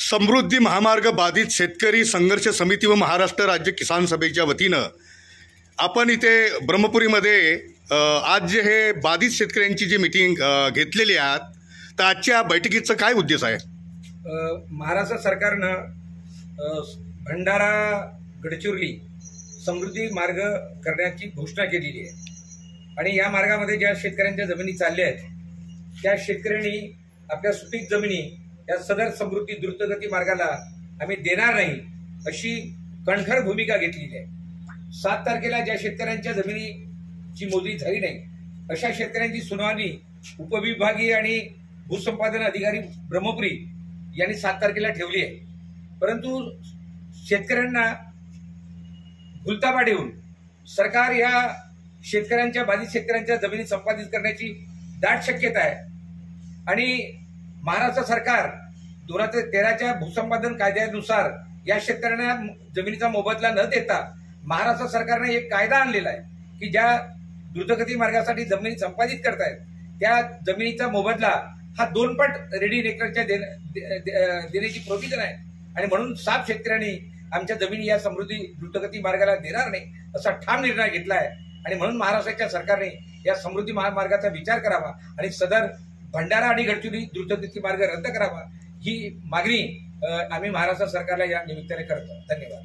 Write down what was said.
समृद्धी महामार्ग बाधित शेतकरी संघर्ष समिती व महाराष्ट्र राज्य किसान सभेच्या वतीनं आपण इथे ब्रह्मपुरीमध्ये आज जे हे बाधित शेतकऱ्यांची जी मीटिंग घेतलेली आहात, तर आजच्या बैठकीचा काय उद्देश आहे? महाराष्ट्र सरकारनं भंडारा गडचिरोली समृद्धी मार्ग करण्याची घोषणा केलेली आहे आणि या मार्गामध्ये ज्या शेतकऱ्यांच्या जमिनी चालल्या आहेत त्या शेतकऱ्यांनी आपल्या सुपीक जमिनी या सदर समृद्धी द्रुतगती मार्गाला आम्ही देणार नाही अशी कणखर भूमिका घेतलेली आहे। 7 तारखेला ज्या शेतकऱ्यांच्या जमिनीची मोजणी झाली नाही अशा शेतकऱ्यांची सुनावणी उपविभागीय आणि भूसंपादन अधिकारी ब्रह्मपुरी यांनी 7 तारखेला ठेवली आहे, परंतु शेतकऱ्यांना भुलतापा देऊन सरकार या शेतकऱ्यांच्या बाधित शेतकऱ्यांच्या जमिनी संपादित करण्याची दाट शक्यता आहे आणि महाराष्ट्र सरकार 2013च्या भूसंपादन कायद्यानुसार या शेतकऱ्यांना जमिनीचा मोबदला न देता महाराष्ट्र सरकारने एक कायदा आणलेला आहे की ज्या द्रुतगती मार्गासाठी जमिनी संपादित करतायत त्या जमिनीचा मोबदला हा 2 पट रेडी हेक्टरच्या देण्याची प्रोव्हिजन आहे आणि म्हणून 7 शेतकऱ्यांनी आमच्या जमिनी या समृद्धी द्रुतगती मार्गाला देणार नाही असा ठाम निर्णय घेतला आहे आणि म्हणून महाराष्ट्राच्या सरकारने या समृद्धी महामार्गाचा विचार करावा आणि सदर भंडारा आणि गडचिरोली द्रुतगती मार्ग रद्द करावा ही मागणी आम्ही महाराष्ट्र सरकारला या निमित्ताने करतो। धन्यवाद।